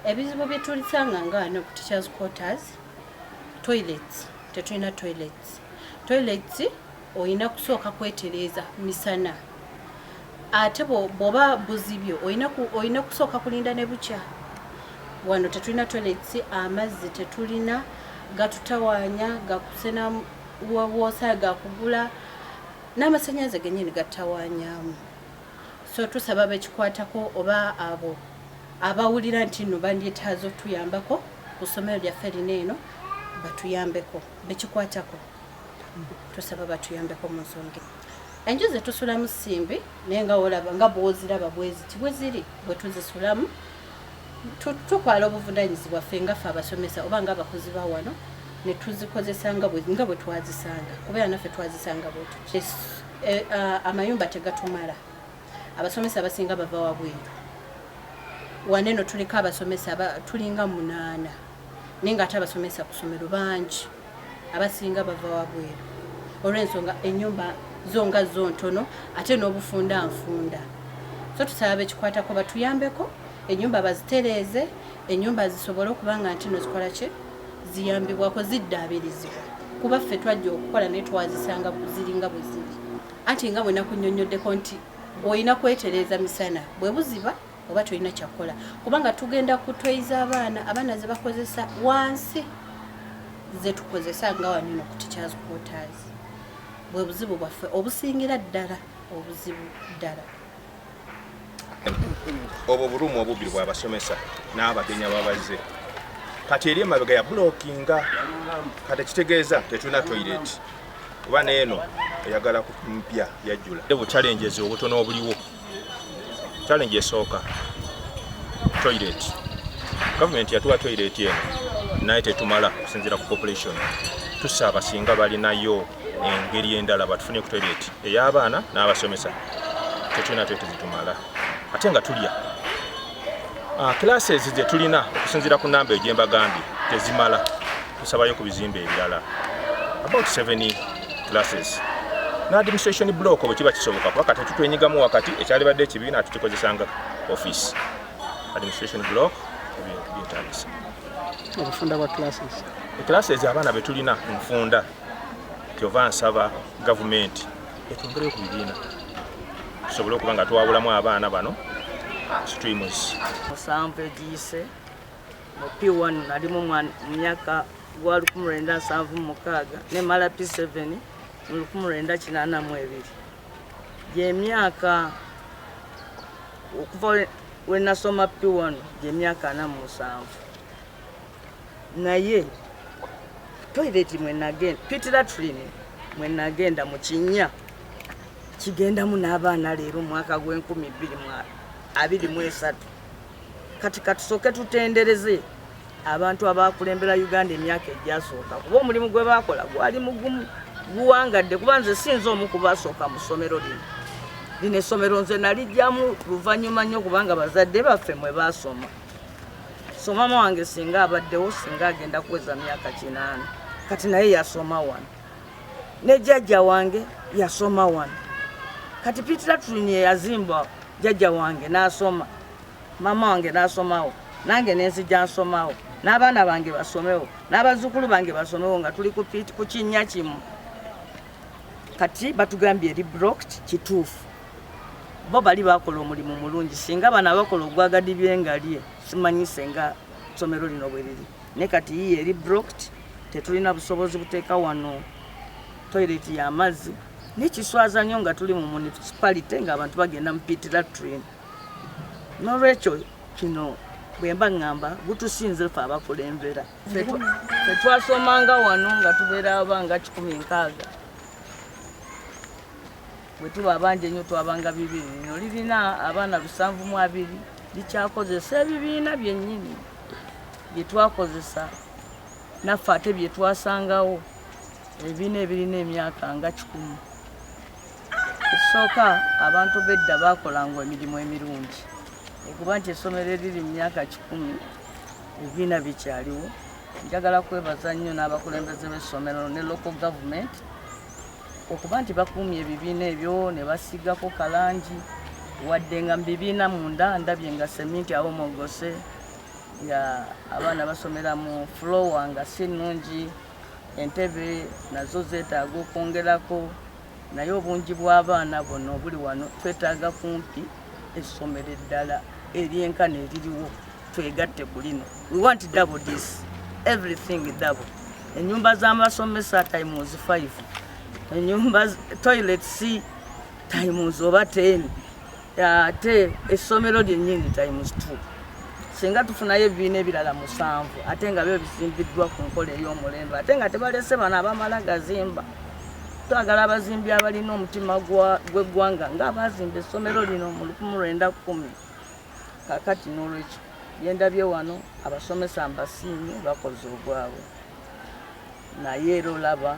ebizibu bye tulisanga ngano ku teachers quarters toilets tetulina toilets oyina kusooka kwetereza misana ate bw'oba buzibyo oyina kusooka kulinda ne bukya wano tetulina toilets amazzi tetulina gatutawaanya gakusena woosa gakugula n'amasannyalaze gennyini gattawaanyaamu so tusaba bekikwatako oba abo abawulira nti nno bandyetaaza otuyambako ku ssomero lyaffe lino eno batuyambeko bekikwatako tusaba batuyambeko mu nsonga enju ze tusulamu simbi naye nga olaba nga bw'oziraba bweziti bwe ziri bwe tuzisulamu tukwala obuvunaanyizibwa ffe nga ffe abasomesa oba nga abakozi ba wano ne tuzikozesa nga bwe twazisanga kubeera naffe twazisanga bwetu amayumba tegatumala abasomesa abasinga bava wabweru waneno tuliko abasomesa tulinga 8 naye nga ate abasomesa ku ssomero bangi abasinga bava wabweru olw'ensonga ennyumba zonga zontono ate n'obufundanfunda so tusaba bekikwatako batuyambeko ennyumba bazitereeze ennyumba zisobole okuba nga nti no zikola ki ziyambibwako ziddaabirizibwa kuba ffe twajja okukola naye twazisanga ziringa bwe ziri anti nga bwe nakunnyonnyoddeko nti olina kwetereeza misana bwe buziba oba tolina kyakukola kubanga tugenda kutweyiza abaana ze bakozesa wansi ze tukozesa nga wanino ku teachers quarters bwe buzibu bwaffe obusingira ddala obuzibu ddala obwo bulumu obubiri bw'abasomesa n'abagenya babazze kati eri emabega ya blockinga kati kitegeeza tetulina toilet kuba neeno eyagala mpya yajjula ebu challenges obutono obuliwo challenge esooka toilet gavumenti yatuwa toilet eno naye tetumala okusinziira ku population tusaba singa balinayo engeri endala batufune ku toilet ey'abaana n'abasomesa tetulina toilet zitumala ate nga tulya classes ze tulina okusinziira ku namba egyembagambye tezimala tusabayo ku bizimbe ebirala about 7 classes na administration block bwe kiba kisoboka kuba kati tutwenyigamu wakati ekyalibadde ekibiina tukikozesanga office administration block byetagisa okufunda kwa classes abaana be tulina nfunda kyova nsaba gavumenti etwongereyo ku bibiina tusobole okuba nga tuwabulamu abaana bano streamers musanvu egiyise mu P1 nali mu myaka gwa 1976 ne mala P7 mu 1982 gy'emyaka okuva we nasoma P1 gy'emyaka 47 naye toilet mwe nagenda pitira trini mwe nagenda mu Kinya kigendamu n'abaana leero mwaka gw'2023 kati katusooke tutendereze abantu abakulembera Uganda emyaka egyasooka kuba omulimu gwe bakola gwali mugumu guwangadde kuba nze sinza omu kubasooka mu ssomero lino essomero nze nalijjamu luvannyuma nnyo kubanga bazadde baffe mwe basoma so mama wange singa abaddewo singa agenda kuweza myaka 8 kati naye yasoma wano ne jjajja wange yasoma wano kati pitira tulini yazimba jjajja wange n'asoma mama wange n'asomawo nange nenzija nsomawo n'abaana bange basomewo n'abazzukulu bange basomewo nga tuli ku Kinya kimu kati batugambye eri blocked kituufu bo bali bakola omulimu mulungi singa bana bakola ogwagadi byengalye simanyi senga ssomero lino bwe liri ne kati yiye eri blocked tetulina busobozi buteeka wano toilet y'amazzi n'ekiswaza nnyo nga tuli mu municipality ng'abantu bagenda mupitira train n'olwekyo kino bwe mba ŋŋamba gutusinze ffe abakulembera ffe twasomanga wano nga tubeera abanga 16 bwe tuba abangi ennyo twabanga 2 lino lirina abaana 720 likyakozesa ebibiina byennyini bye twakozesa naffe ate bye twasangawo ebibiina ebirina emyaka nga 10 esooka abantu bedda bakolanga emirimu emirungi okuba nti essomero eriri mu myaka 10 ebibiina bikyaliwo njagala kwebaza nnyo n'abakulembeze b'essomero ne local government okuba nti bakuumye ebibiina ebyo ne basigako kalangi wadde nga mu bibiina munda ndabye nga seminti abomogose ya abaana basomera mu floor nga si nnungi, entebe nazo zeetaaga okwongerako, naye obungi bw'abaana bono buli wano twetaaga kumpi essomero eddala eryenkana eririwo twegatte ku lino. We want double this, everything double. Ennyumba z'amasomesa times 5, ennyumba toilets times oba 10, ate essomero lyennyini times 2. Singa tufunayo ebibiina ebirala 7 ate nga byo bizimbiddwa ku nkola ey'omulembe, ate nga tebalese bano abamala gazimba. Twagala abazimbi abalina omutima gw'eggwanga ng'abazimba essomero lino mu 1910. Kakati n'olwekyo yendabye wano abasomesa mbasiimye bakoze obwabwe, naye era olaba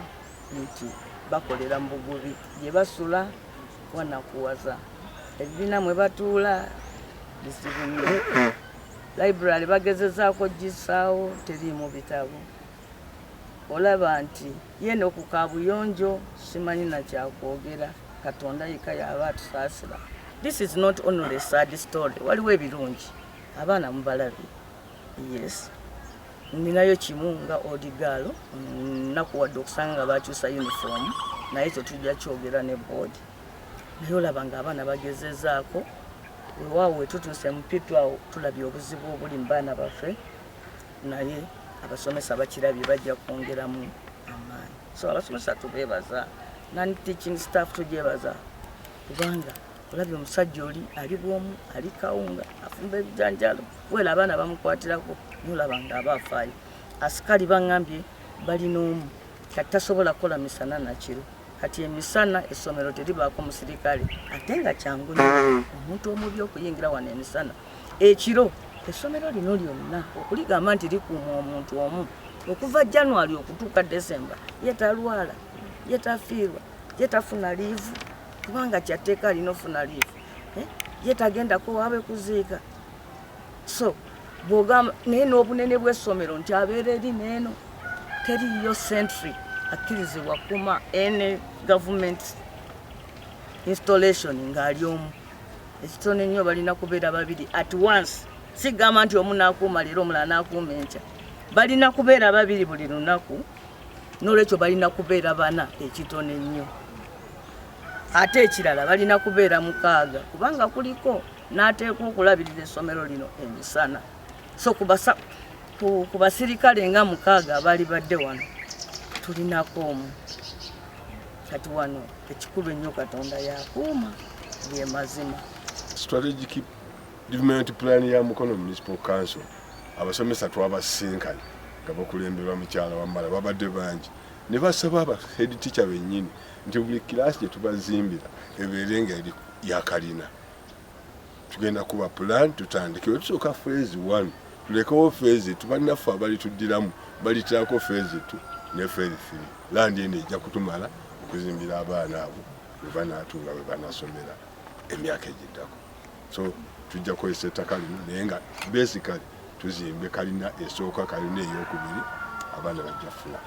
nti bakolera mu bugubi, gye basula wanakuwaza, ebibiina mwe batuula bizibu nnyo. Library bagezezaako gisaawo teriimu bitabo. Olaba nti yeno ku kabuyonjo simanyi na kyakwogera, Katonda yekka yaba atusaasira. This is not only a sad story, waliwo ebirungi abaana mubalabye. Yes, ninayo kimu nga odigaalo nakuwadde okusanga nga bakyusa uniform, naye ekyo tujja kyogera ne board. Naye olaba nga abaana bagezezaako, weewaawo wetutuuse mu pitu awo tulabye obuzibu obuli mu baana baffe, naye abasomesa bakirabye bajja kwongeramu amaanyi. So abasomesa tubeebaza, non-teaching staff tugyebaza, kubanga olabye omusajja oli ali bwomu, ali kawunga, afumba ebijanjalo, wera abaana bamukwatirako, nolaba nga abafaayo. Asikali baŋŋambye balina omu kati tasobola kukola misana na kiro. Kati emisana essomero teribaako musirikale, ate nga kyangu nnyo omuntu omubi okuyingira wano emisana. Ekiro essomero lino lyonna okuligamba nti likuuma omuntu omu okuva January okutuuka December, yetalwala, yetafiirwa, yetafuna liivu, kubanga kyatteeka alina ofuna liivu, yetagendako waabe kuziika. So bw'ogamba naye n'obunene bw'essomero nti abeera eri n'eno, teriyo sentry akkirizibwa kuma any government installation ng'ali omu. Ekitone nnyo balina kubeera babiri at once. Sigamba nti omu n'akuuma leero omulala n'akuuma enkya. Balina kubeera babiri buli lunaku, n'olwekyo balina kubeera 4 ekitone nnyo. Ate ekirala balina kubeera 6 kubanga kuliko n'ateekwa okulabirira essomero lino emisana. So ku basirikale nga 6 abali badde wano tulinako omu. Kati wano ekikulu ennyo Katonda yakuuma bye mazima. Strategic development plan ya Mukono Municipal Council abasomesa twabasinkana nga bakulemberwa mukyala wamala babadde bangi ne basaba aba head teacher bennyini nti buli class gye tubazimbira ebeere nga eri yakalina. Tugenda kuba plan tutandike tusooka phase 1 tulekewo phase tubalinafu abali tuddiramu balitaako phase 2 ne phase 3. Landi eno ejja kutumala okuzimbira abaana abo we banaatuula we banasomera emyaka egiddako. So tujja kukozesa ettaka lino naye nga basically tuzimbe kalina esooka kalina ey'okubiri abaana bajja funa.